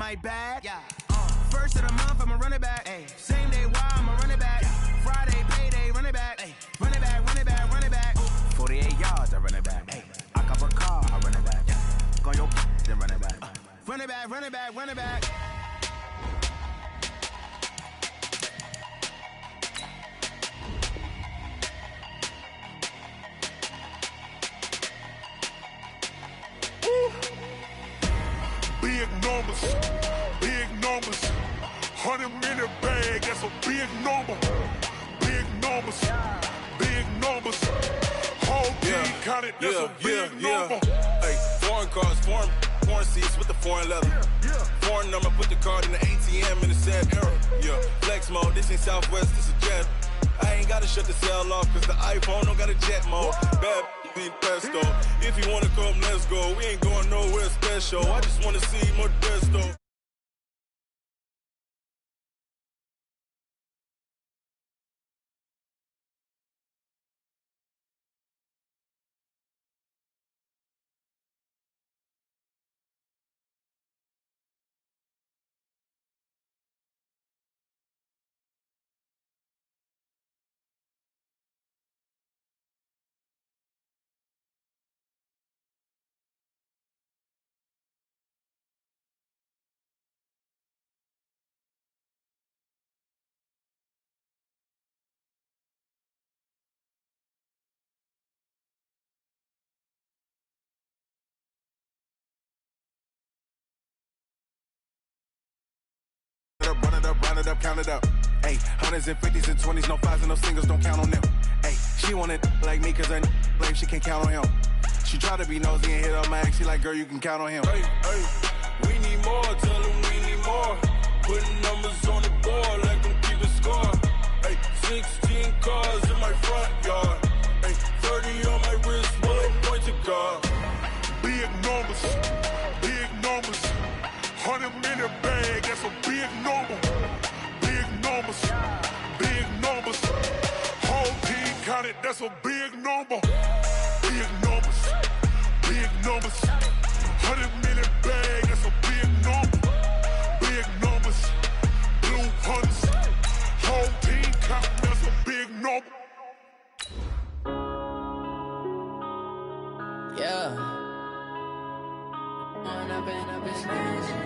my bag. Yeah. First of the month, I'm a running back. Ay. Same day, why I'm a running back. Yeah. Friday, payday, running back. Ay. Running back, running back, running back. 48 yards, I run it back. Ay. I cop a car, I run it back. Yeah. Go your then run it back. Run it back, run it back, run it back. Big numbers, big numbers. 100-minute bag, that's a big number. Big numbers, big numbers. Whole team counted, that's a big number. Hey, foreign cars, foreign seats with the foreign leather. Foreign number, put the card in the ATM in the sad era. Yeah, flex mode, this ain't Southwest, this a jet. I ain't gotta shut the cell off, cause the iPhone don't got a jet mode. Bad ain't pesto. If you wanna come, let's go. We ain't going nowhere special. I just wanna see Modesto. Round it up, count it up. Ayy, hundreds and fifties and 20s, no fives and no singles, don't count on them. Ayy, she want it like me, cause her blame, she can't count on him. She try to be nosy and hit up my ex, she like, girl, you can count on him. Hey, we need more, tell them we need more. Putting numbers on the board like them keeping score. Hey, 16 cars in my front yard. Hey, 30 on my wrist, bullet point to God. Big numbers, big numbers. 100-minute bag, that's a big number. Big numbers, big numbers. Whole team counted, that's a big number. Big numbers, big numbers. 100-minute bag, that's a big number. Big numbers, blue hunters. Whole team counting, that's a big number. Yeah. One up and up is magic.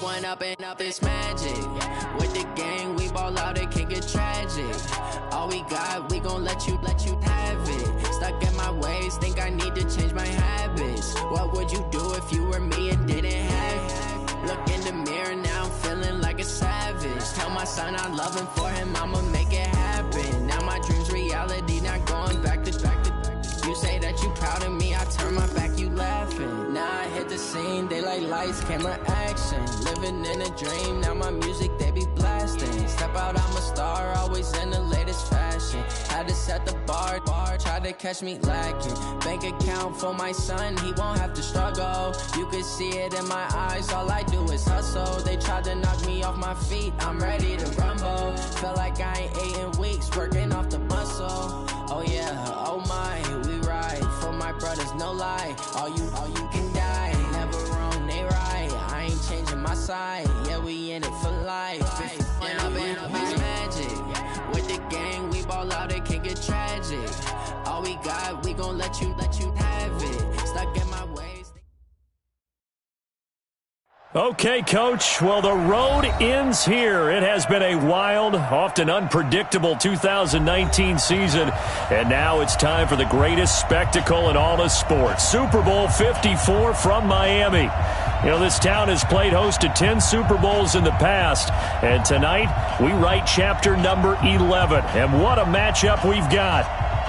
One up and up is magic. With the gang, we ball out, it can get tragic. All we got, we gon' let you have it. Stuck in my ways, think I need to change my habits. What would you do if you were me and didn't have it? Look in the mirror, now I'm feeling like a savage. Tell my son I love him, for him I'ma make it happen. Now my dream's reality, not going back to. You say that you proud of me, I turn my back, you laughing. Now I hit the scene, they like lights, camera, action. Living in a dream, now my music, they be blasting. Step out, I'm a star, always in the latest fashion. Had to set the bar, try to catch me lacking. Bank account for my son, he won't have to struggle. You can see it in my eyes, all I do is hustle. They tried to knock me off my feet, I'm ready to rumble. Felt like I ain't ate in weeks, working off the muscle. Oh yeah, oh my, we ride for my brothers, no lie. All you can die, never wrong, they right. I ain't changing my side, yeah, we in it for life. When up and up is magic. With the gang, we ball out, it can get tragic. All we got, we gon' let you have it. Stuck in my ways. Okay, Coach. Well, the road ends here. It has been a wild, often unpredictable 2019 season. And now it's time for the greatest spectacle in all of sports. Super Bowl 54 from Miami. You know, this town has played host to 10 Super Bowls in the past. And tonight, we write chapter number 11. And what a matchup we've got.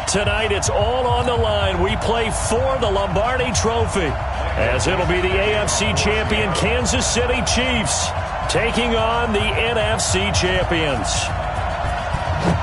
Tonight, it's all on the line. We play for the Lombardi Trophy, as it'll be the AFC champion Kansas City Chiefs taking on the NFC champions.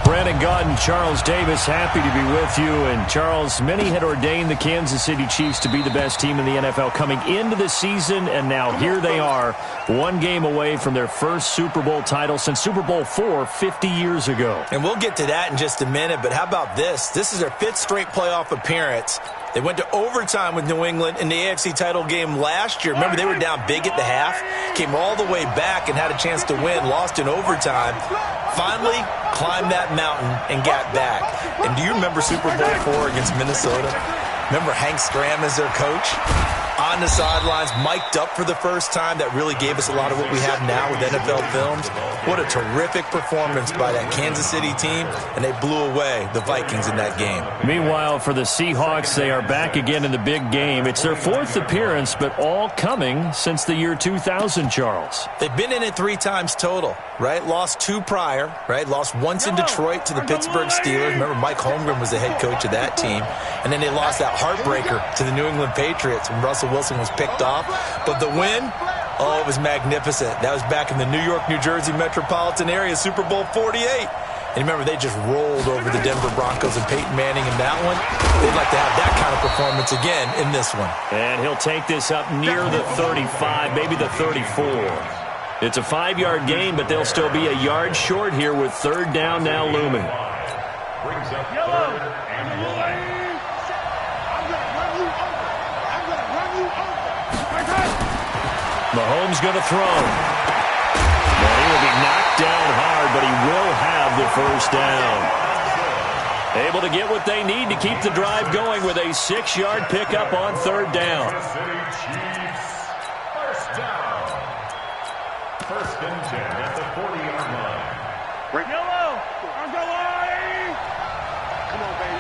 Brandon Gaudin, Charles Davis, happy to be with you. And Charles, many had ordained the Kansas City Chiefs to be the best team in the NFL coming into the season, and now here they are, one game away from their first Super Bowl title since Super Bowl IV 50 years ago. And we'll get to that in just a minute, but how about this? This is their 5th straight playoff appearance. They went to overtime with New England in the AFC title game last year. Remember, they were down big at the half, came all the way back and had a chance to win, lost in overtime. Finally climbed that mountain and got back. And do you remember Super Bowl IV against Minnesota? Remember Hank Stram as their coach? On the sidelines, mic'd up for the first time. That really gave us a lot of what we have now with NFL films. What a terrific performance by that Kansas City team, and they blew away the Vikings in that game. Meanwhile, for the Seahawks, they are back again in the big game. It's their 4th appearance, but all coming since the year 2000, Charles. They've been in it 3 times total, right? Lost 2 prior, right? Lost once in Detroit to the Pittsburgh Steelers. Remember, Mike Holmgren was the head coach of that team. And then they lost that heartbreaker to the New England Patriots when Russell Wilson was picked off. But the win, oh, it was magnificent. That was back in the New York, New Jersey metropolitan area, Super Bowl 48. And remember, they just rolled over the Denver Broncos and Peyton Manning in that one. They'd like to have that kind of performance again in this one. And he'll take this up near the 35, maybe the 34. It's a 5-yard gain, but they'll still be a yard short here with 3rd down now looming. Brings up 3rd and 1. Mahomes going to throw. And he will be knocked down hard, but he will have the 1st down. Able to get what they need to keep the drive going with a 6-yard pickup on 3rd down. First down. 1st and 10 at the 40-yard line. Yellow, I'm going. Come on, baby.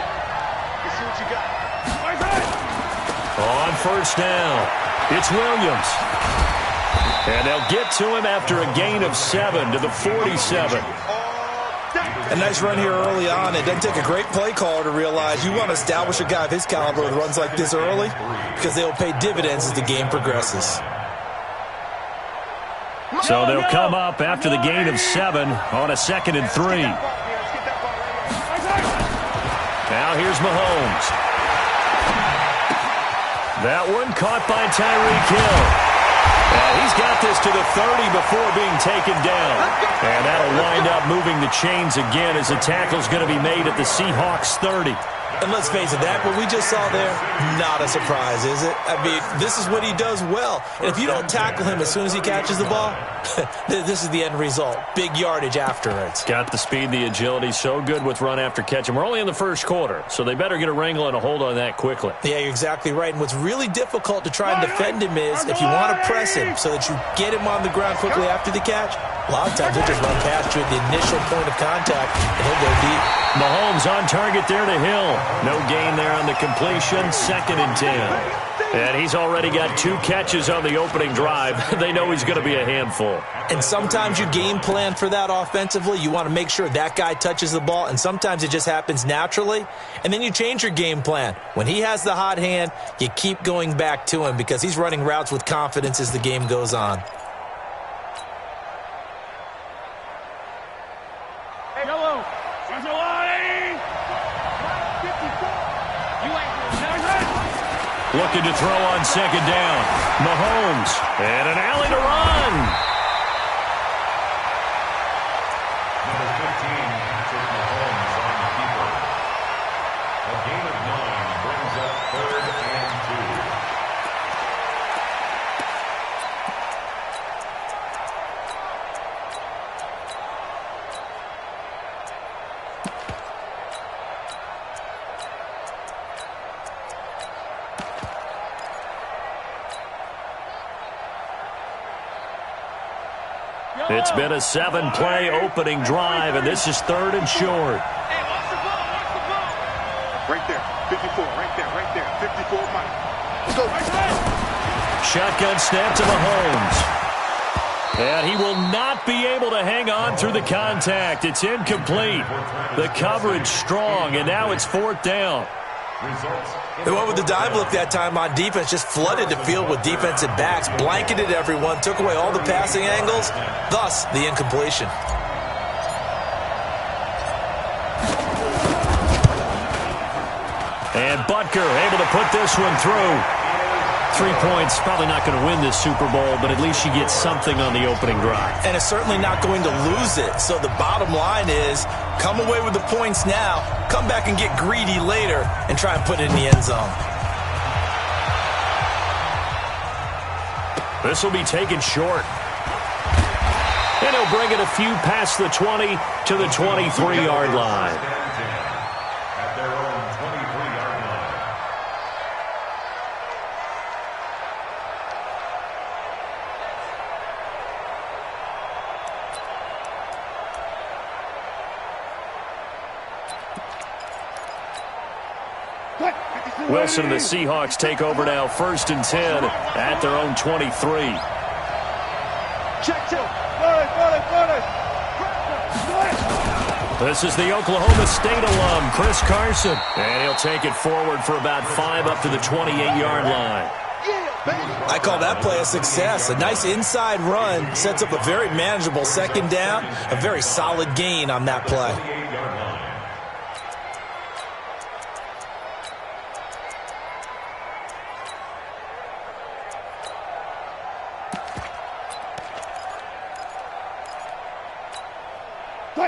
Let's see what you got. On 1st down, it's Williams. And they'll get to him after a gain of 7 to the 47. A nice run here early on. It doesn't take a great play caller to realize you want to establish a guy of his caliber with runs like this early because they'll pay dividends as the game progresses. So they'll come up after the gain of 7 on a 2nd and 3. Now here's Mahomes. That one caught by Tyreek Hill. He's got this to the 30 before being taken down. And that'll wind up moving the chains again as the tackle's going to be made at the Seahawks 30. And let's face it, that what we just saw there, not a surprise, is it? I mean, this is what he does well. And if you don't tackle him as soon as he catches the ball, this is the end result. Big yardage afterwards. Got the speed, the agility, so good with run after catch. And we're only in the 1st quarter, so they better get a wrangle and a hold on that quickly. Yeah, you're exactly right. And what's really difficult to try and defend him is if you want to press him so that you get him on the ground quickly after the catch, a lot of times he'll just run past you at the initial point of contact, and he'll go deep. Mahomes on target there to Hill. No gain there on the completion. 2nd and 10. And he's already got 2 catches on the opening drive. They know he's going to be a handful. And sometimes you game plan for that offensively. You want to make sure that guy touches the ball, and sometimes it just happens naturally. And then you change your game plan. When he has the hot hand, you keep going back to him because he's running routes with confidence as the game goes on. Looking to throw on 2nd down. Mahomes. And an alley to run. Number 15, Patrick Mahomes on the keeper. A gain of 9 brings up 3rd and 2. It's been a 7-play opening drive, and this is 3rd and short. Hey, watch the ball, watch the ball. Right there, 54, right there, 54, Mike. Let's go. Shotgun snap to Mahomes. And he will not be able to hang on through the contact. It's incomplete. The coverage strong, and now it's 4th down. They went with the dive look that time on defense, just flooded the field with defensive backs, blanketed everyone, took away all the passing angles, thus the incompletion. And Butker able to put this one through. 3 points, probably not going to win this Super Bowl, but at least you get something on the opening drive. And it's certainly not going to lose it. So the bottom line is, come away with the points now, come back and get greedy later, and try and put it in the end zone. This will be taken short. And he'll bring it a few past the 20 to the 23-yard line. Wilson and the Seahawks take over now, 1st and 10 at their own 23. This is the Oklahoma State alum, Chris Carson. And he'll take it forward for about 5 up to the 28-yard line. I call that play a success. A nice inside run sets up a very manageable 2nd down, a very solid gain on that play.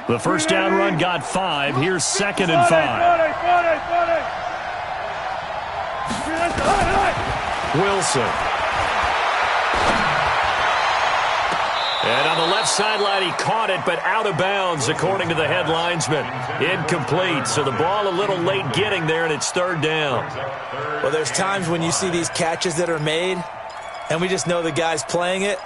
The 1st down run got 5. Here's 2nd and 5. Wilson. And on the left sideline, he caught it, but out of bounds, according to the head linesman. Incomplete, so the ball a little late getting there, and it's 3rd down. Well, there's times when you see these catches that are made, and we just know the guys playing it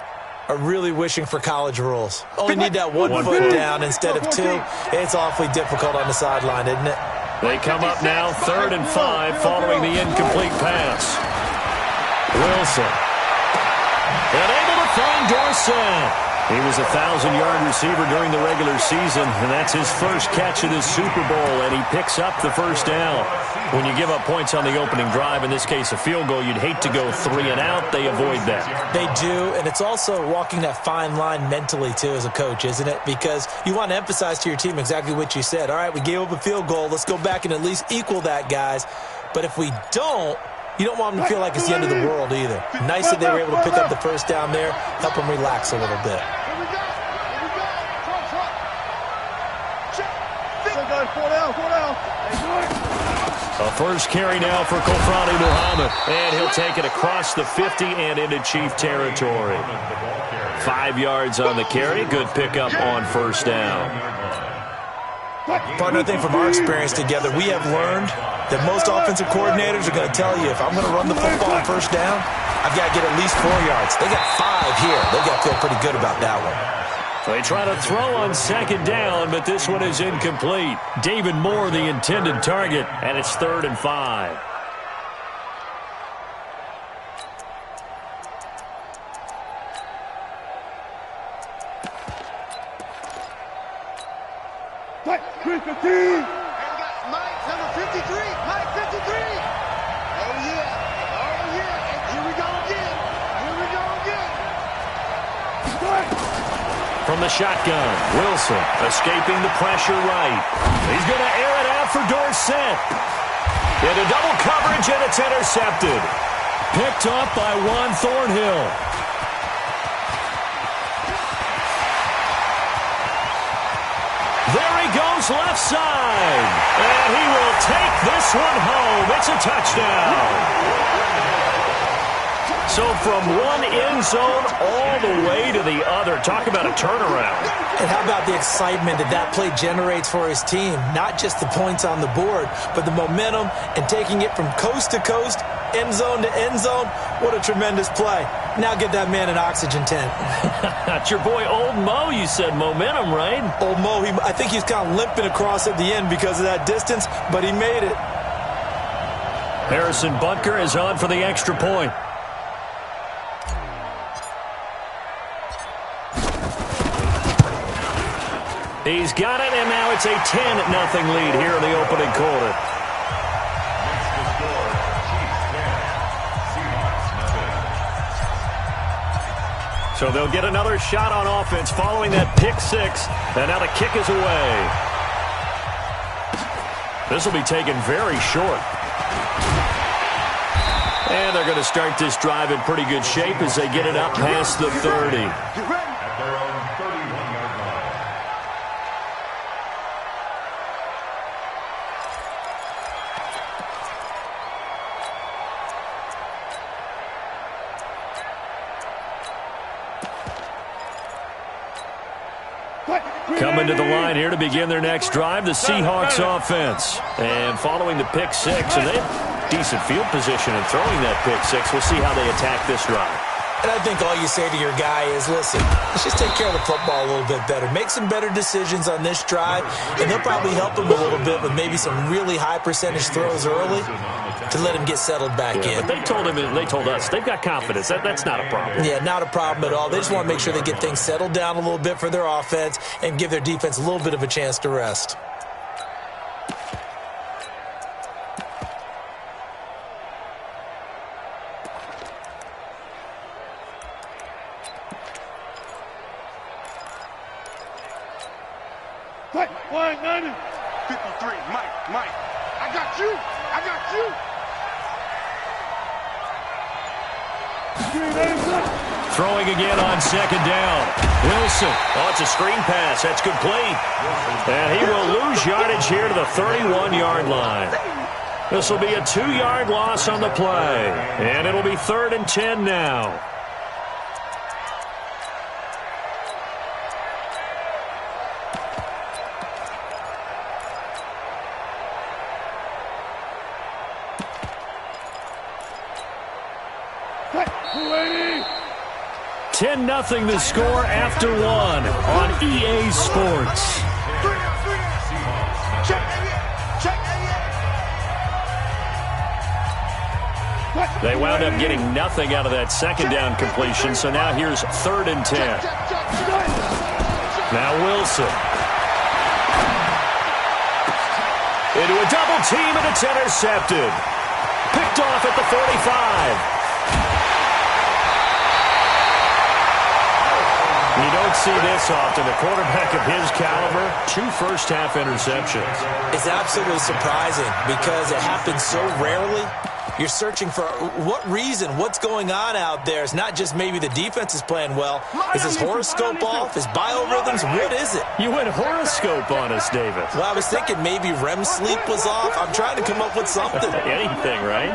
are really wishing for college rules. Only need that one foot down instead of 2. It's awfully difficult on the sideline, isn't it? They come up now 3rd and 5 following the incomplete pass. Wilson. And able to find Dorsett. He was a 1,000-yard receiver during the regular season, and that's his first catch of this Super Bowl, and he picks up the 1st down. When you give up points on the opening drive, in this case a field goal, you'd hate to go 3 and out. They avoid that. They do, and it's also walking that fine line mentally, too, as a coach, isn't it? Because you want to emphasize to your team exactly what you said. All right, we gave up a field goal. Let's go back and at least equal that, guys. But if we don't, you don't want them to feel like it's the end of the world either. Nice that they were able to pick up the 1st down there, help them relax a little bit. A first carry now for Kofrani Muhammad, and he'll take it across the 50 and into Chief territory. 5 yards on the carry, good pickup on 1st down. Partner, I think from our experience together, we have learned that most offensive coordinators are going to tell you, if I'm going to run the football on 1st down, I've got to get at least 4 yards. They got 5 here. They've got to feel pretty good about that one. They try to throw on 2nd down, but this one is incomplete. David Moore, the intended target, and it's 3rd and 5. Mike, number 53. Mike, 53. Oh, yeah. Oh, yeah. And here we go again. Here we go again. From the shotgun, Wilson escaping the pressure right. He's going to air it out for Dorsett. Into double coverage, and it's intercepted. Picked up by Juan Thornhill. There he goes left side. And he will take this one home. It's a touchdown. So from one end zone all the way to the other. Talk about a turnaround. And how about the excitement that play generates for his team? Not just the points on the board, but the momentum and taking it from coast to coast, end zone to end zone. What a tremendous play. Now get that man an oxygen tent. That's your boy Old Mo, you said. Momentum, right? Old Mo, I think he's kind of limping across at the end because of that distance, but he made it. Harrison Butker is on for the extra point. He's got it, and now it's a 10-0 lead here in the opening quarter. So they'll get another shot on offense following that pick six, and now the kick is away. This will be taken very short. And they're going to start this drive in pretty good shape as they get it up past the 30. Coming to the line here to begin their next drive, the Seahawks offense. And following the pick six, and they have decent field position in throwing that pick six. We'll see how they attack this drive. And I think all you say to your guy is, listen, let's just take care of the football a little bit better. Make some better decisions on this drive, and they'll probably help him a little bit with maybe some really high percentage throws early to let him get settled back in. But they told him, and they told us, they've got confidence. That's not a problem. Yeah, not a problem at all. They just want to make sure they get things settled down a little bit for their offense and give their defense a little bit of a chance to rest. What? 190. 53, Mike. I got you. Throwing again on second down. Wilson. Oh, it's a screen pass. That's complete. And he will lose yardage here to the 31-yard line. This will be a 2-yard loss on the play. And it'll be 3rd and 10 now. What? 280. 10-0 the score after 1 on EA Sports. They wound up getting nothing out of that second down completion, so now here's 3rd and 10. Now Wilson. Into a double team, and it's intercepted. Picked off at the 45. You don't see this often. A quarterback of his caliber, 2 first-half interceptions. It's absolutely surprising because it happens so rarely. You're searching for what reason, what's going on out there. It's not just maybe the defense is playing well. Is his horoscope off? His biorhythms? What is it? You went horoscope on us, David. Well, I was thinking maybe REM sleep was off. I'm trying to come up with something. Anything, right?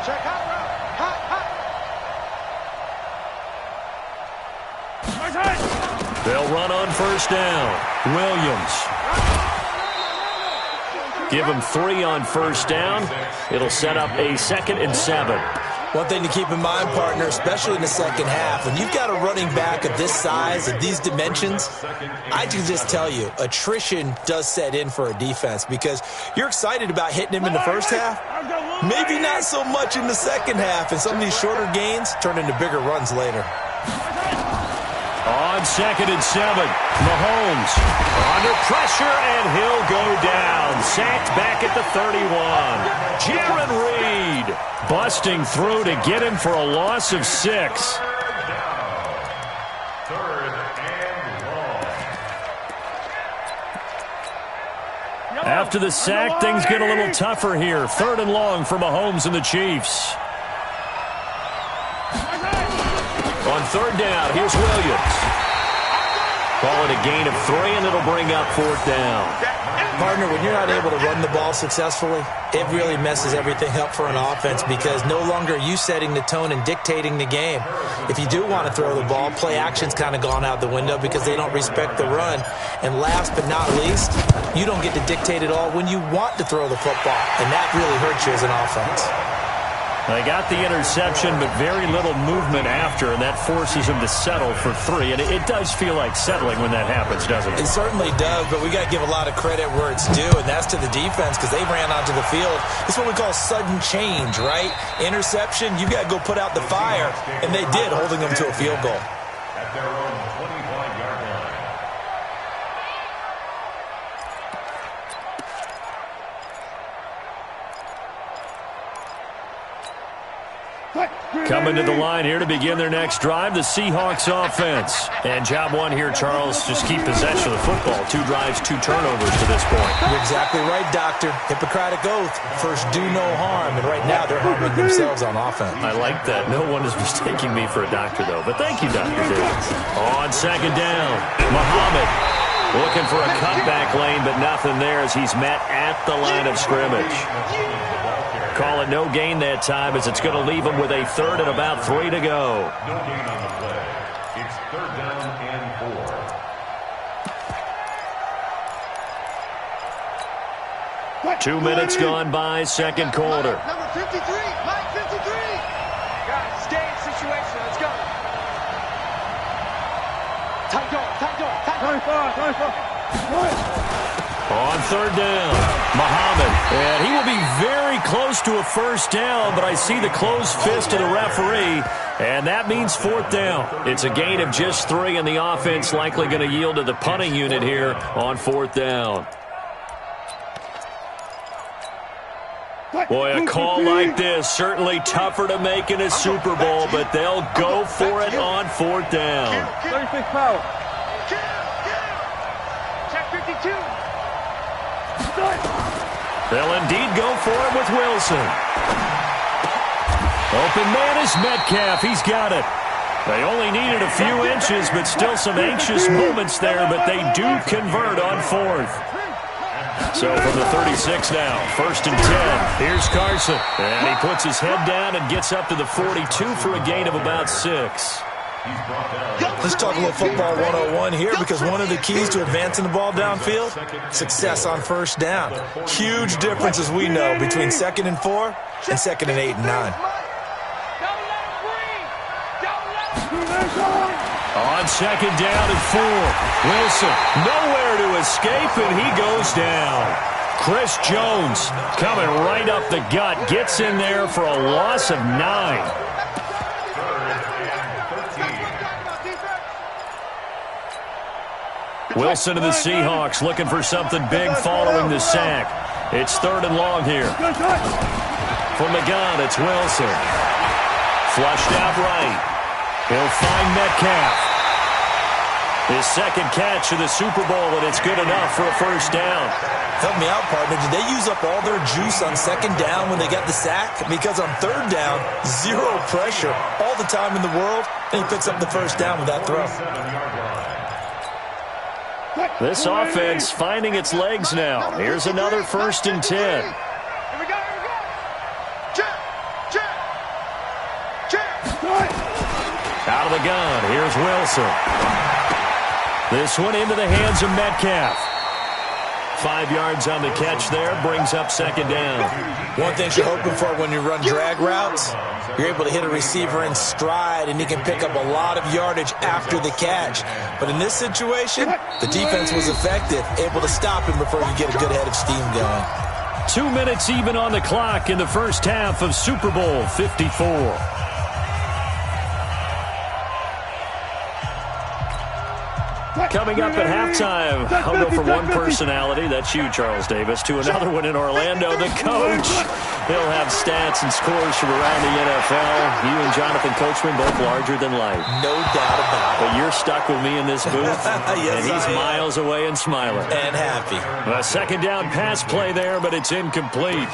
Check out. They'll run on first down. Williams. Give him 3 on first down. It'll set up a 2nd and 7. One thing to keep in mind, partner, especially in the second half, when you've got a running back of this size, of these dimensions, I can just tell you, attrition does set in for a defense because you're excited about hitting him in the first half. Maybe not so much in the second half, and some of these shorter gains turn into bigger runs later. On 2nd and 7, Mahomes under pressure, and he'll go down. Sacked back at the 31. Jaron Reed busting through to get him for a loss of 6. After the sack, things get a little tougher here. 3rd and long for Mahomes and the Chiefs. On 3rd down, here's Williams. Call it a gain of 3, and it'll bring up 4th down. Partner, when you're not able to run the ball successfully, it really messes everything up for an offense because no longer are you setting the tone and dictating the game. If you do want to throw the ball, play action's kind of gone out the window because they don't respect the run. And last but not least, you don't get to dictate it all when you want to throw the football, and that really hurts you as an offense. They got the interception, but very little movement after, and that forces him to settle for 3. And it does feel like settling when that happens, doesn't it? It certainly does, but we got to give a lot of credit where it's due, and that's to the defense because they ran onto the field. It's what we call sudden change, right? Interception, you got to go put out the fire, and they did, holding them to a field goal. At their own 25-yard line. Coming to the line here to begin their next drive, the Seahawks offense. And job 1 here, Charles, just keep possession of the football. 2 drives, 2 turnovers to this point. You're exactly right, Doctor. Hippocratic oath. First, do no harm. And right now, they're harming themselves on offense. I like that. No one is mistaking me for a doctor, though. But thank you, Dr. Davis. On 2nd down, Muhammad looking for a cutback lane, but nothing there as he's met at the line of scrimmage. Call it no gain that time as it's going to leave him with a 3rd and about 3 to go. It's 3rd down and 4. 2 minutes gone by, second quarter. Number 53, Mike 53. Guys, stay in situation. Let's go. Tight door, tight door, tight door. On 3rd down, Muhammad. And he will be very close to a first down, but I see the closed fist of the referee, and that means 4th down. It's a gain of just 3, and the offense likely going to yield to the punting unit here on 4th down. Boy, a call like this, certainly tougher to make in a Super Bowl, but they'll go for it on 4th down. 36 power. Check 52. They'll indeed go for it with Wilson. Open man is Metcalf. He's got it. They only needed a few inches, but still some anxious moments there, but they do convert on 4th. So from the 36 now, 1st and 10. Here's Carson. And he puts his head down and gets up to the 42 for a gain of about 6. Let's talk a little football 101 here, because one of the keys to advancing the ball downfield, success on 1st down. Huge difference, as we know, between 2nd and 4 and 2nd and 8 and 9. On 2nd down and 4. Wilson nowhere to escape, and he goes down. Chris Jones coming right up the gut, gets in there for a loss of 9. Wilson to the Seahawks looking for something big following the sack. It's 3rd and long here. From the gun, it's Wilson. Flushed out right. He'll find Metcalf. His 2nd catch of the Super Bowl, and it's good enough for a first down. Help me out, partner. Did they use up all their juice on 2nd down when they got the sack? Because on 3rd down, 0 pressure all the time in the world, and he picks up the first down with that throw. This offense finding its legs now. Here's another 1st and 10. Here we go. Check. Out of the gun, here's Wilson. This one into the hands of Metcalf. 5 yards on the catch there, brings up 2nd down. One thing you're hoping for when you run drag routes, you're able to hit a receiver in stride, and he can pick up a lot of yardage after the catch. But in this situation, the defense was effective, able to stop him before you get a good head of steam going. 2 minutes even on the clock in the first half of Super Bowl 54. Coming up at halftime, I'll go from one personality, that's you, Charles Davis, to another one in Orlando, the coach. He'll have stats and scores from around the NFL. You and Jonathan Coachman, both larger than life. No doubt about it. But you're stuck with me in this booth, yes, and he's miles away and smiling. And happy. A 2nd down pass play there, but it's incomplete.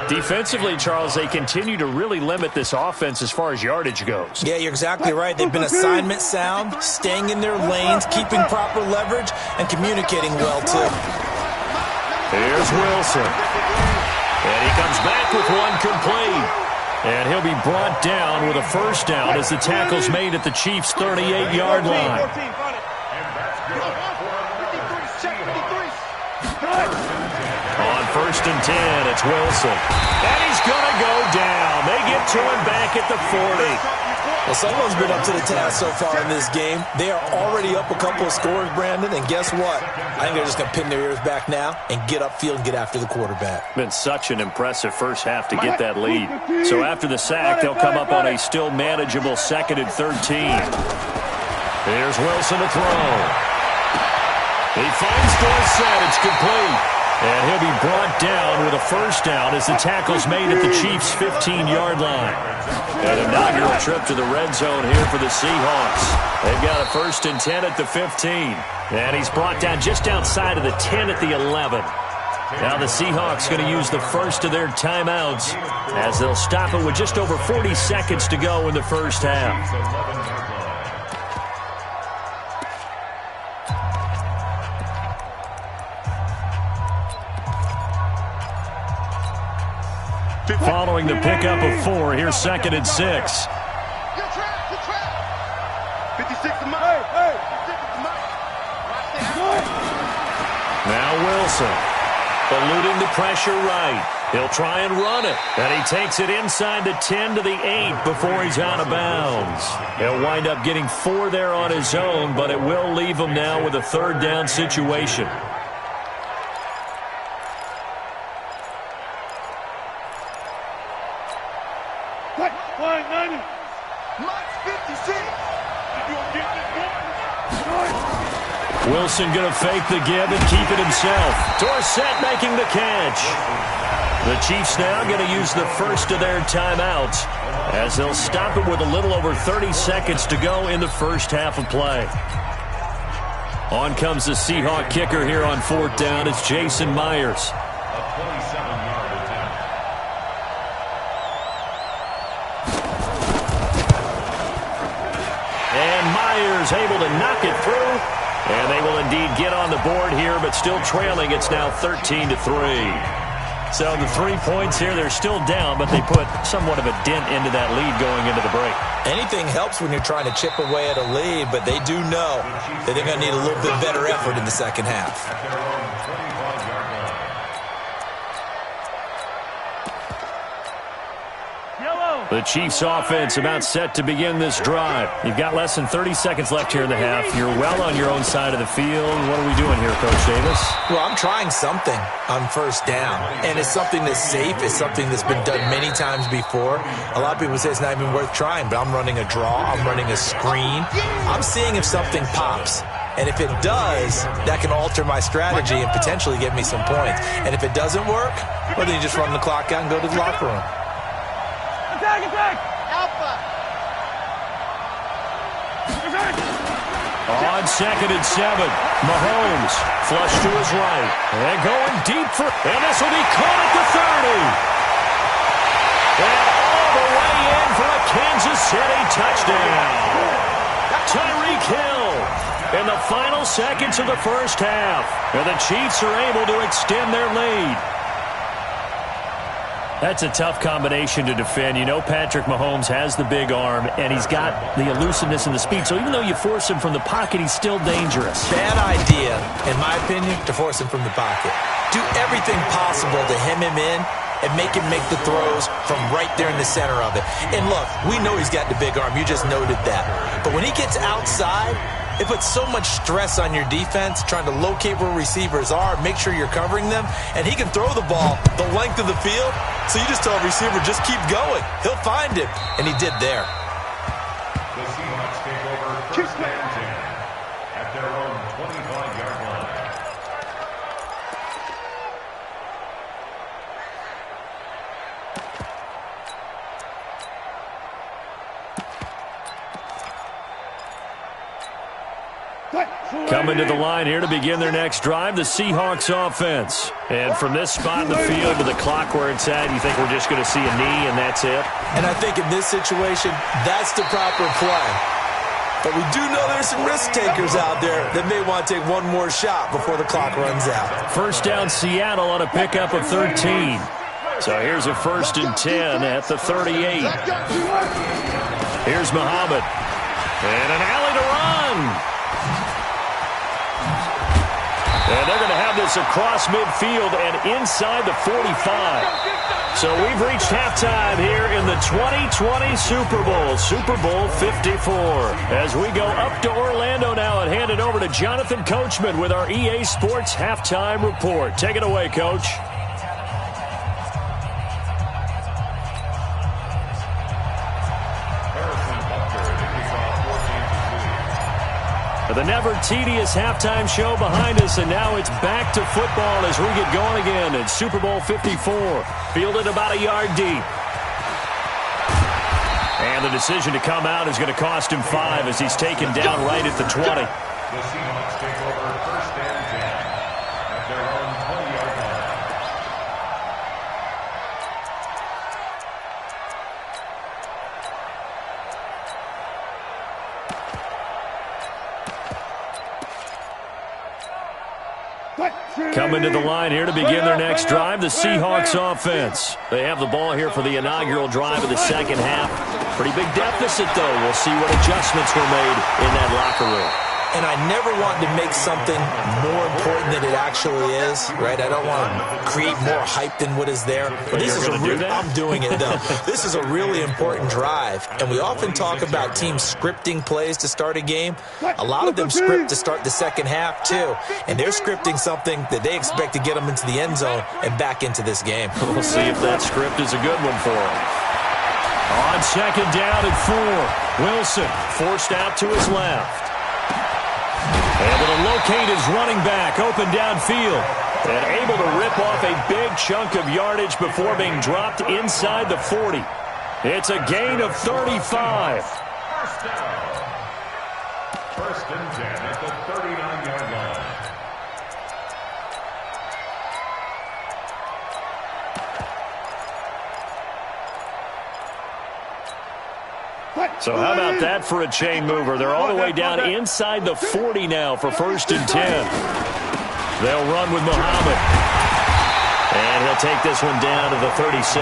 Defensively, Charles, they continue to really limit this offense as far as yardage goes. Yeah, you're exactly right. They've been assignment sound, staying in their lanes, keeping proper leverage, and communicating well, too. Here's Wilson. And he comes back with one complete. And he'll be brought down with a first down as the tackle's made at the Chiefs' 38-yard line. On 1st and 10, it's Wilson. And he's going to go down. They get to him back at the 40. Well, someone's been up to the task so far in this game. They are already up a couple of scores, Brandon, and guess what? I think they're just going to pin their ears back now and get upfield and get after the quarterback. Been such an impressive first half to get that lead. So after the sack, they'll come up on a still manageable 2nd and 13. Here's Wilson to throw. He finds Dorsett. It's complete. And he'll be brought down with a first down as the tackle's made at the Chiefs' 15-yard line. An inaugural trip to the red zone here for the Seahawks. They've got a 1st and 10 at the 15. And he's brought down just outside of the 10 at the 11. Now the Seahawks going to use the first of their timeouts as they'll stop it with just over 40 seconds to go in the first half. Following the pickup of 4, here's 2nd and 6. 56 to Mike. Wilson. Eluding the pressure right. He'll try and run it. And he takes it inside the 10 to the 8 before he's out of bounds. He'll wind up getting 4 there on his own, but it will leave him now with a third down situation. Wilson going to fake the give and keep it himself. Dorsett making the catch. The Chiefs now going to use the first of their timeouts as they'll stop it with a little over 30 seconds to go in the first half of play. On comes the Seahawk kicker here on 4th down. It's Jason Myers. A 27-yard attempt. And Myers able to knock it through. And they will indeed get on the board here, but still trailing. It's now 13-3. So the 3 points here, they're still down, but they put somewhat of a dent into that lead going into the break. Anything helps when you're trying to chip away at a lead, but they do know that they're going to need a little bit better effort in the second half. At their own 25-yard line. The Chiefs offense about set to begin this drive. You've got less than 30 seconds left here in the half. You're well on your own side of the field. What are we doing here, Coach Davis? Well, I'm trying something on first down, and it's something that's safe. It's something that's been done many times before. A lot of people say it's not even worth trying, but I'm running a draw. I'm running a screen. I'm seeing if something pops. And if it does, that can alter my strategy and potentially get me some points. And if it doesn't work, well, then you just run the clock out and go to the locker room. Alpha. On 2nd and 7, Mahomes flush to his right. And going deep for, and this will be caught at the 30. And all the way in for a Kansas City touchdown. Tyreek Hill in the final seconds of the first half. And the Chiefs are able to extend their lead. That's a tough combination to defend. You know Patrick Mahomes has the big arm, and he's got the elusiveness and the speed. So even though you force him from the pocket, he's still dangerous. Bad idea, in my opinion, to force him from the pocket. Do everything possible to hem him in and make him make the throws from right there in the center of it. And look, we know he's got the big arm. You just noted that. But when he gets outside, it puts so much stress on your defense trying to locate where receivers are, make sure you're covering them, and he can throw the ball the length of the field, so you just tell a receiver, just keep going. He'll find it, and he did there. The Seahawks take over first and 10 at their own 25-yard line. Coming to the line here to begin their next drive, the Seahawks offense. And from this spot in the field with the clock where it's at, you think we're just going to see a knee and that's it? And I think in this situation, that's the proper play. But we do know there's some risk takers out there that may want to take one more shot before the clock runs out. First down Seattle on a pickup of 13. So here's a 1st and 10 at the 38. Here's Muhammad. And an alley to run. And they're going to have this across midfield and inside the 45. So we've reached halftime here in the 2020 Super Bowl, Super Bowl 54. As we go up to Orlando now and hand it over to Jonathan Coachman with our EA Sports Halftime Report. Take it away, Coach. The never-tedious halftime show behind us, and now it's back to football as we get going again in Super Bowl 54. Fielded about a yard deep. And the decision to come out is going to cost him 5 as he's taken down right at the 20. The Seahawks take over first and 10 at their own 20-yard line. Coming to the line here to begin their next drive, the Seahawks offense. They have the ball here for the inaugural drive of the second half. Pretty big deficit, though. We'll see what adjustments were made in that locker room. and I never want to make something more important than it actually is, right? I don't want to create more hype than what is there. But this is I'm doing it, though. This is a really important drive, and we often talk about teams scripting plays to start a game. A lot of them script to start the second half, too, and they're scripting something that they expect to get them into the end zone and back into this game. We'll see if that script is a good one for them. On second down and 4, Wilson forced out to his left. Able to locate his running back open downfield. And able to rip off a big chunk of yardage before being dropped inside the 40. It's a gain of 35. First down. First and 10 at the 39-yard line. So how about that for a chain mover? They're all the way down inside the 40 now for first and 10. They'll run with Muhammad. And he'll take this one down to the 36.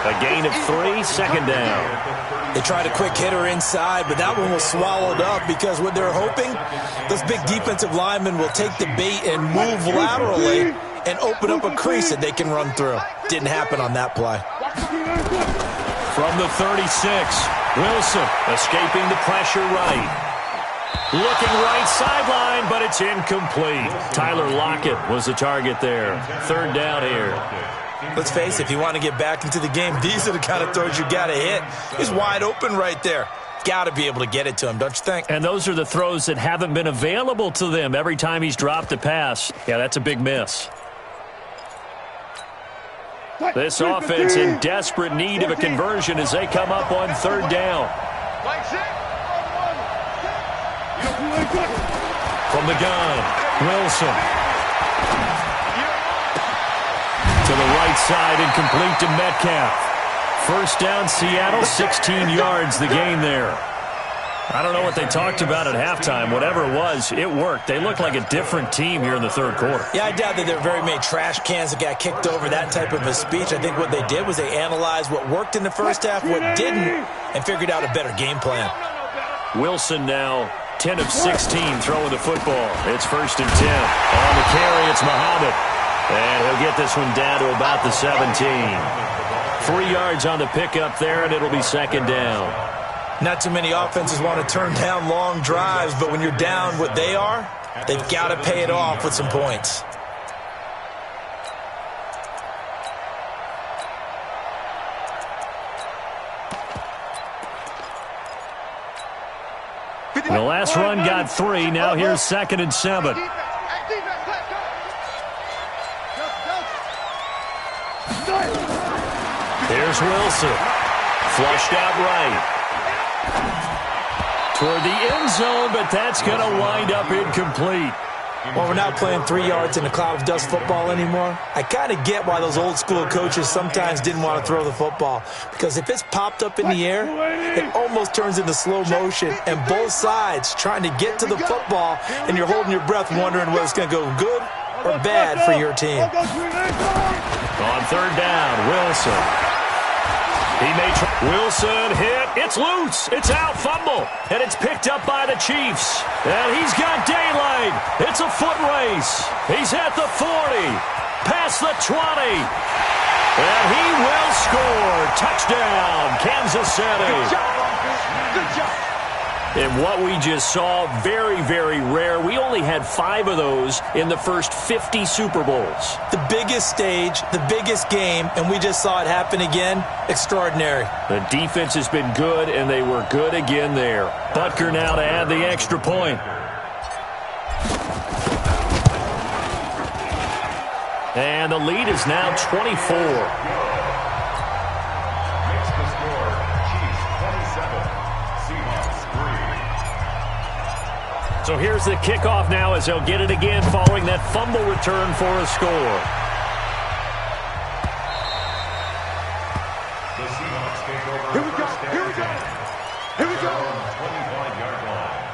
A gain of 3, second down. They tried a quick hitter inside, but that one was swallowed up because what they're hoping, those big defensive linemen will take the bait and move laterally and open up a crease that they can run through. Didn't happen on that play. From the 36, Wilson escaping the pressure right. Looking right sideline, but it's incomplete. Tyler Lockett was the target there. Third down here. Let's face it, if you want to get back into the game, these are the kind of throws you got to hit. He's wide open right there. Got to be able to get it to him, don't you think? And those are the throws that haven't been available to them every time he's dropped a pass. Yeah, that's a big miss. This offense in desperate need of a conversion as they come up on third down. From the gun, Wilson. To the right side and complete to Metcalf. First down, Seattle, 16 yards the gain there. I don't know what they talked about at halftime. Whatever it was, it worked. They looked like a different team here in the third quarter. Yeah, I doubt that there were very many trash cans that got kicked over, that type of a speech. I think what they did was they analyzed what worked in the first half, what didn't, and figured out a better game plan. Wilson now 10 of 16 throwing the football. It's first and 10. On the carry, it's Muhammad. And he'll get this one down to about the 17. 3 yards on the pickup there, and it'll be second down. Not too many offenses want to turn down long drives, but when you're down what they are, they've got to pay it off with some points. The last run got 3. Now here's second and 7. Here's Wilson. Flushed out right. Toward the end zone, but that's going to wind up incomplete. Well, we're not playing 3 yards in a cloud of dust football anymore. I kind of get why those old school coaches sometimes didn't want to throw the football. Because if it's popped up in the air, it almost turns into slow motion. And both sides trying to get to the football, and you're holding your breath wondering whether it's going to go good or bad for your team. On third down, Wilson. He may Wilson hit. It's loose. It's out. Fumble. And it's picked up by the Chiefs. And he's got daylight. It's a foot race. He's at the 40. Past the 20. And he will score. Touchdown, Kansas City. Good job, Broncos. Good job. And what we just saw, very, very rare. We only had 5 of those in the first 50 Super Bowls. The biggest stage, the biggest game, and we just saw it happen again. Extraordinary. The defense has been good, and they were good again there. Butker now to add the extra point. And the lead is now 24. So here's the kickoff now as they'll get it again following that fumble return for a score. The Seahawks take over. Here we go. Here we go. Here we go. 25-yard line.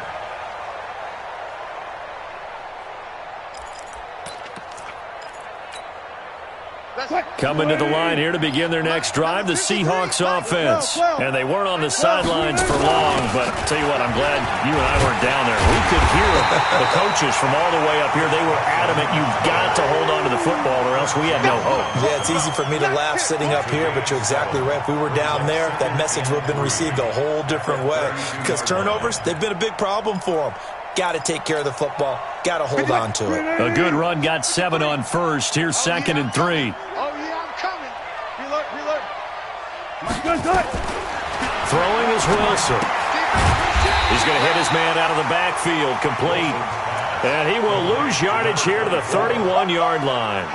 That's it. Coming to the line here to begin their next drive, the Seahawks offense. And they weren't on the sidelines for long, but I'll tell you what, I'm glad you and I weren't down there. We could hear the coaches from all the way up here. They were adamant, you've got to hold on to the football or else we have no hope. Yeah, it's easy for me to laugh sitting up here, but you're exactly right. If we were down there, that message would have been received a whole different way. Because turnovers, they've been a big problem for them. Got to take care of the football. Got to hold on to it. A good run, got 7 on first. Here's 2nd and 3. Throwing is Wilson. He's going to hit his man out of the backfield, complete. And he will lose yardage here to the 31-yard line.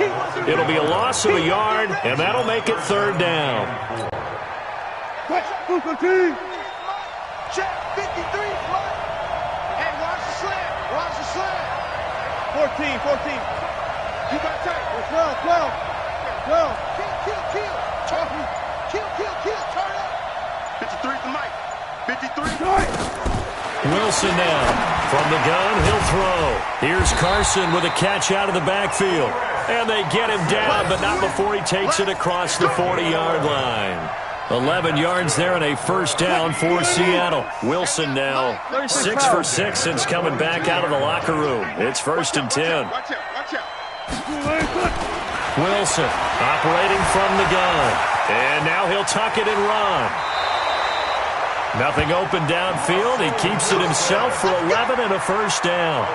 It'll be a loss of a yard, and that'll make it 3rd down. Check, 53, flat. Hey, watch the slant. Watch the slant. 14. You got tight. 12. Kill. Turn up. 53 to Mike. 53. Wilson now. From the gun, he'll throw. Here's Carson with a catch out of the backfield. And they get him down, but not before he takes it across the 40-yard line. 11 yards there and a 1st down for Seattle. Wilson now 6 for 6 since coming back out of the locker room. It's 1st and 10. Watch out. Wilson operating from the gun. And now he'll tuck it and run. Nothing open downfield. He keeps it himself for 11 and a 1st down.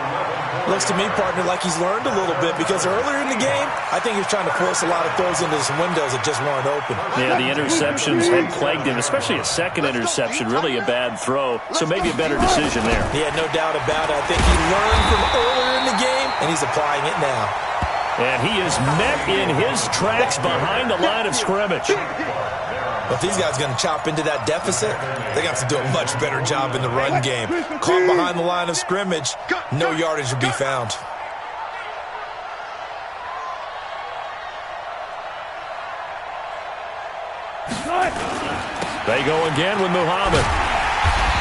Looks to me, partner, like he's learned a little bit because earlier in the game, I think he was trying to force a lot of throws into some windows that just weren't open. Yeah, the interceptions had plagued him, especially a 2nd interception, really a bad throw. So maybe a better decision there. Yeah, no doubt about it. I think he learned from earlier in the game, and he's applying it now. And he is met in his tracks behind the line of scrimmage. If these guys are going to chop into that deficit, they're going to have to do a much better job in the run game. Caught behind the line of scrimmage, no yardage will be found. They go again with Muhammad.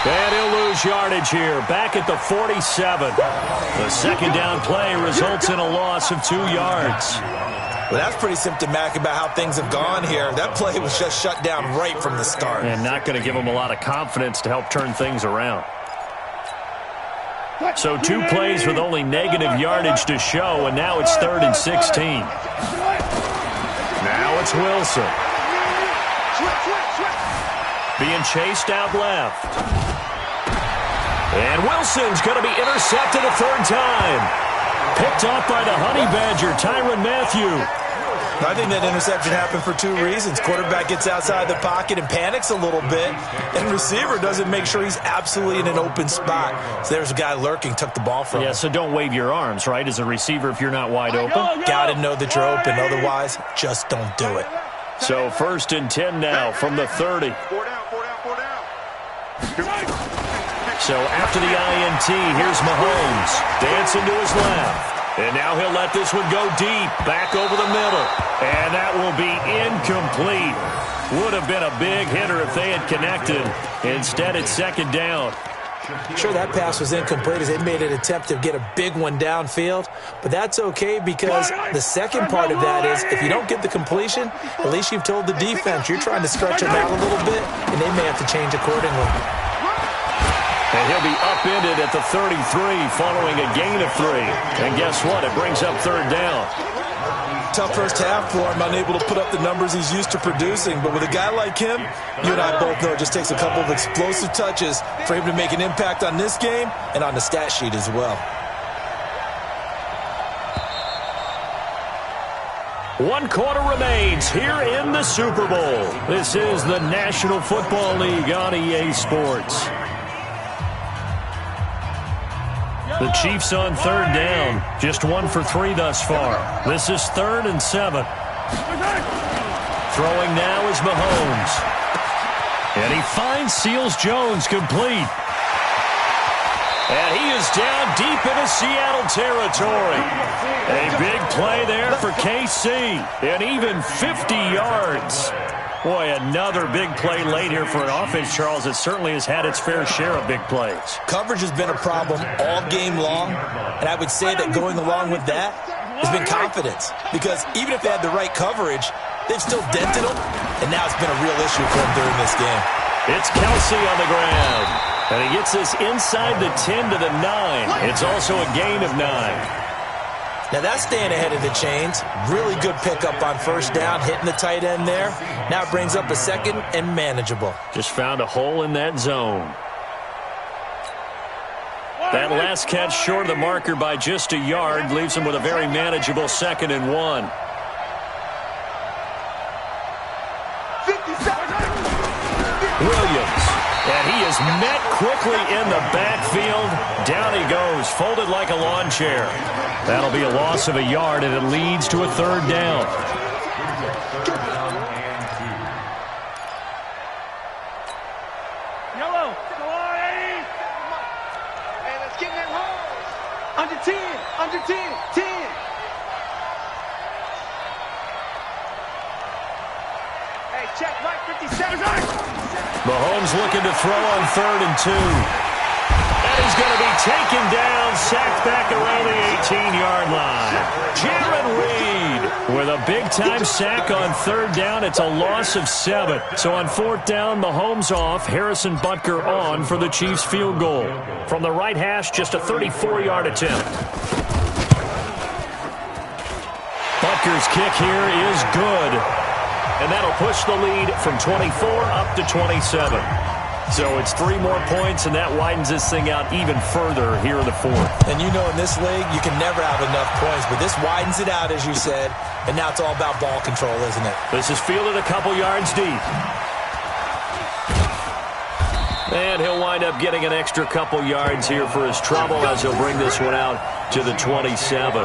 And he'll lose yardage here, back at the 47. The 2nd down play results in a loss of 2 yards. Well, that's pretty symptomatic about how things have gone here. That play was just shut down right from the start. And not going to give them a lot of confidence to help turn things around. So 2 plays with only negative yardage to show, and now it's 3rd and 16. Now it's Wilson. Being chased out left. And Wilson's going to be intercepted a 3rd time. Picked off by the Honey Badger, Tyrann Mathieu. I think that interception happened for 2 reasons. Quarterback gets outside the pocket and panics a little bit, and receiver doesn't make sure he's absolutely in an open spot. So there's a guy lurking, took the ball from him. Yeah, so don't wave your arms, right, as a receiver if you're not wide open. Got to know that you're open. Otherwise, just don't do it. So 1st and 10 now from the 30. 4 down. So after the INT, here's Mahomes. Dancing to his left. And now he'll let this one go deep, back over the middle. And that will be incomplete. Would have been a big hitter if they had connected. Instead, it's 2nd down. Sure, that pass was incomplete as they made an attempt to get a big one downfield. But that's okay because the second part of that is if you don't get the completion, at least you've told the defense you're trying to stretch them out a little bit, and they may have to change accordingly. And he'll be upended at the 33 following a gain of 3. And guess what? It brings up 3rd down. Tough first half for him, unable to put up the numbers he's used to producing. But with a guy like him, you and I both know it just takes a couple of explosive touches for him to make an impact on this game and on the stat sheet as well. 1 quarter remains here in the Super Bowl. This is the National Football League on EA Sports. The Chiefs on 3rd down. Just 1 for 3 thus far. This is 3rd and 7. Throwing now is Mahomes. And he finds Seals-Jones complete. And he is down deep into Seattle territory. A big play there for KC. And even 50 yards. Boy, another big play late here for an offense, Charles, that certainly has had its fair share of big plays. Coverage has been a problem all game long, and I would say that going along with that has been confidence. Because even if they had the right coverage, they've still dented him, and now it's been a real issue for him during this game. It's Kelsey on the ground, and he gets this inside the 10 to the 9. It's also a gain of 9. Now that's staying ahead of the chains. Really good pickup on first down, hitting the tight end there. Now it brings up a second and manageable. Just found a hole in that zone. That last catch short of the marker by just a yard leaves him with a very manageable 2nd and 1. Williams, and he is met quickly in the backfield. Down he goes, folded like a lawn chair. That'll be a loss of a yard, and it leads to a 3rd down. Yellow, come on, Eddie. Hey, let's get in that hole. Under 10, under 10, 10. Hey, check right 57. Mahomes looking to throw on 3rd and 2. And he's going to be taken down, sacked back around the 18-yard line. Jaron Reed with a big-time sack on 3rd down. It's a loss of 7. So on 4th down, Mahomes off, Harrison Butker on for the Chiefs field goal. From the right hash, just a 34-yard attempt. Butker's kick here is good. And that'll push the lead from 24 up to 27. So it's 3 more points, and that widens this thing out even further here in the 4th. And you know in this league, you can never have enough points, but this widens it out, as you said, and now it's all about ball control, isn't it? This is fielded a couple yards deep. And he'll wind up getting an extra couple yards here for his trouble as he'll bring this one out to the 27.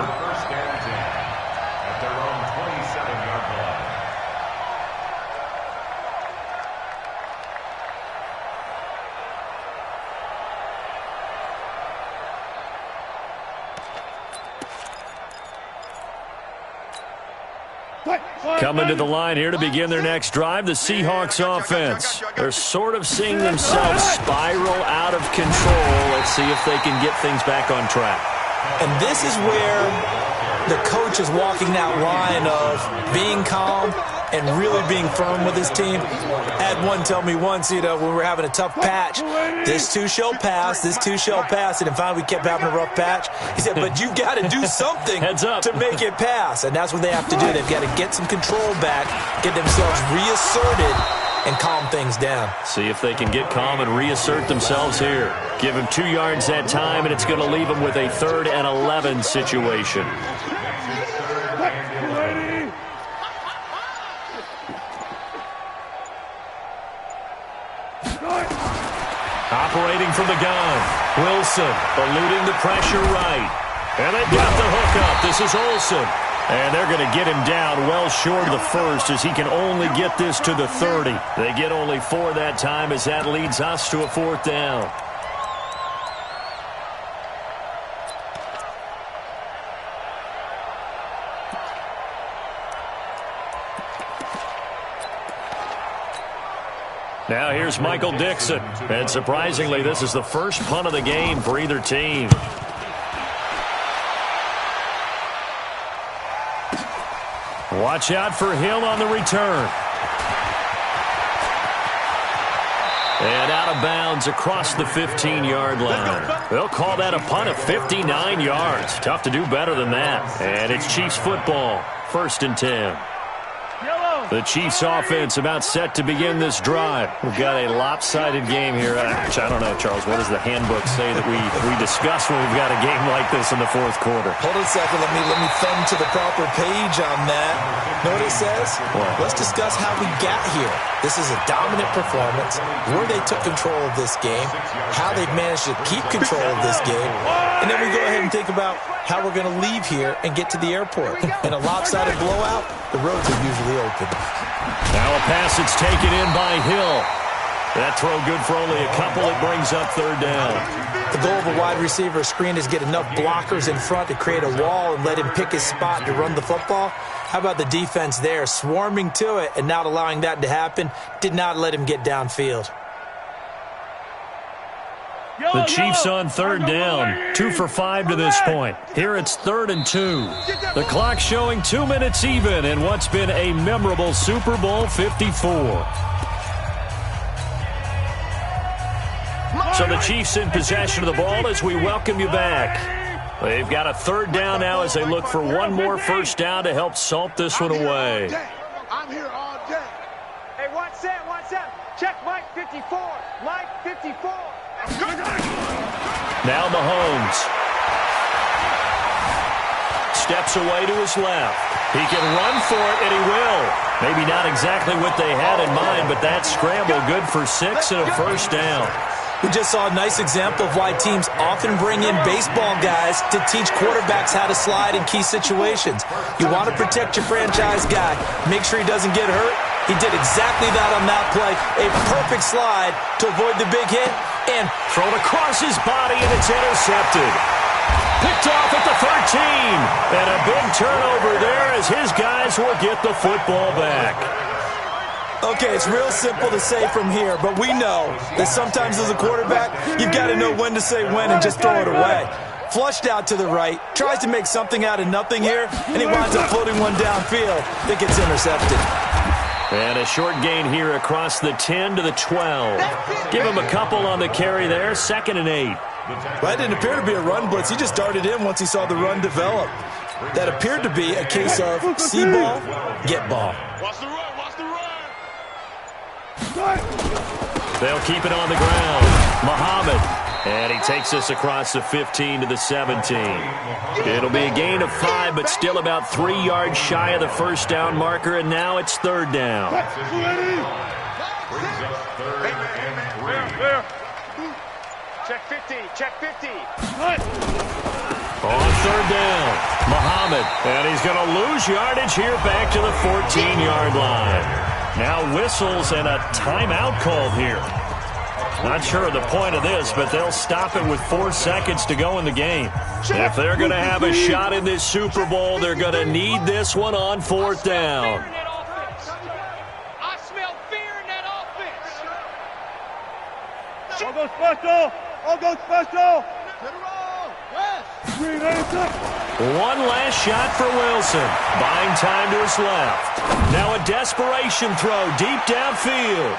Coming to the line here to begin their next drive, the Seahawks offense. They're sort of seeing themselves spiral out of control. Let's see if they can get things back on track. And this is where the coach is walking that line of being calm and really being firm with his team. I had one tell me once, when we were having a tough patch, this too shall pass, this too shall pass, and finally we kept having a rough patch. He said, but you've got to do something to make it pass, and that's what they have to do. They've got to get some control back, get themselves reasserted, and calm things down. See if they can get calm and reassert themselves here. Give him 2 yards that time, and it's going to leave him with a 3rd and 11 situation. Operating from the gun, Wilson eluding the pressure right. And they've got the hook up. This is Olsen. And they're going to get him down well short of the 1st as he can only get this to the 30. They get only 4 that time as that leads us to a 4th down. Now here's Michael Dixon. And surprisingly, this is the first punt of the game for either team. Watch out for Hill on the return. And out of bounds across the 15-yard line. They'll call that a punt of 59 yards. Tough to do better than that. And it's Chiefs football. 1st and 10. The Chiefs offense about set to begin this drive. We've got a lopsided game here. I don't know, Charles, what does the handbook say that we discuss when we've got a game like this in the 4th quarter? Hold on a second. Let me thumb to the proper page on that. Know what it says? What? Let's discuss how we got here. This is a dominant performance, where they took control of this game, how they've managed to keep control of this game, and then we go ahead and think about how we're going to leave here and get to the airport. In a lopsided blowout, the roads are usually open. Now a pass that's taken in by Hill. That throw good for only a couple. It brings up 3rd down. The goal of a wide receiver screen is get enough blockers in front to create a wall and let him pick his spot to run the football. How about the defense there, swarming to it and not allowing that to happen? Did not let him get downfield. The Chiefs on third down. 2 for 5 to this point. Here it's 3rd and 2. The clock showing 2 minutes even in what's been a memorable Super Bowl 54. So the Chiefs in possession of the ball as we welcome you back. They've got a 3rd down now as they look for one more first down to help salt this one away. I'm here all day. Hey, what's that? Check Mike 54. Mike 54. Now Mahomes. Steps away to his left. He can run for it, and he will. Maybe not exactly what they had in mind, but that scramble good for 6 and a first down. We just saw a nice example of why teams often bring in baseball guys to teach quarterbacks how to slide in key situations. You want to protect your franchise guy. Make sure he doesn't get hurt. He did exactly that on that play. A perfect slide to avoid the big hit. And thrown across his body, and it's intercepted. Picked off at the 13. And a big turnover there as his guys will get the football back. Okay, it's real simple to say from here, but we know that sometimes as a quarterback, you've got to know when to say when and just throw it away. Flushed out to the right, tries to make something out of nothing here, and he winds up floating one downfield that gets intercepted. And a short gain here across the 10 to the 12. Give him a couple on the carry there, 2nd and 8. Well, that didn't appear to be a run blitz. He just darted in once he saw the run develop. That appeared to be a case of see ball, get ball. Watch the run. They'll keep it on the ground. Muhammad. And he takes this across the 15 to the 17. It'll be a gain of 5, but still about 3 yards shy of the first down marker, and now it's 3rd down. Brings up 3rd and 3. Check 50. Check 50. On 3rd down, Muhammad. And he's going to lose yardage here back to the 14-yard line. Now whistles and a timeout called here. Not sure of the point of this, but they'll stop it with 4 seconds to go in the game. If they're going to have a shot in this Super Bowl, they're going to need this one on 4th down. I smell fear in that offense. I'll go special. I'll go special. One last shot for Wilson. Buying time to his left. Now a desperation throw deep downfield.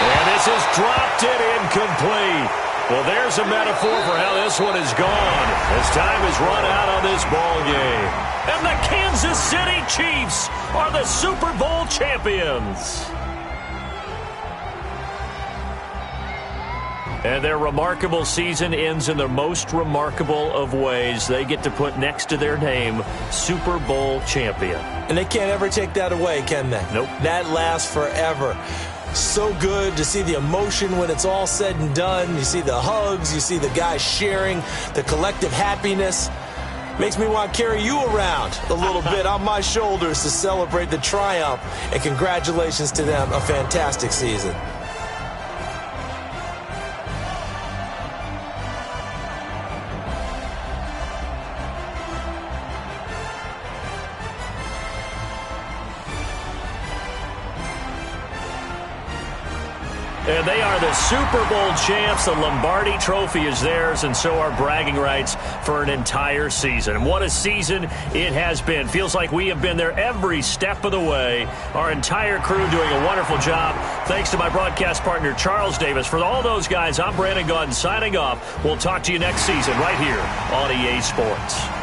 And this is dropped it incomplete. Well, there's a metaphor for how this one is gone. As time is run out on this ball game. And the Kansas City Chiefs are the Super Bowl champions. And their remarkable season ends in the most remarkable of ways. They get to put next to their name, Super Bowl champion. And they can't ever take that away, can they? Nope. That lasts forever. So good to see the emotion when it's all said and done. You see the hugs. You see the guys sharing, the collective happiness. Makes me want to carry you around a little bit on my shoulders to celebrate the triumph. And congratulations to them. A fantastic season. And they are the Super Bowl champs. The Lombardi Trophy is theirs, and so are bragging rights for an entire season. And what a season it has been. Feels like we have been there every step of the way. Our entire crew doing a wonderful job. Thanks to my broadcast partner, Charles Davis. For all those guys, I'm Brandon Gaudin signing off. We'll talk to you next season right here on EA Sports.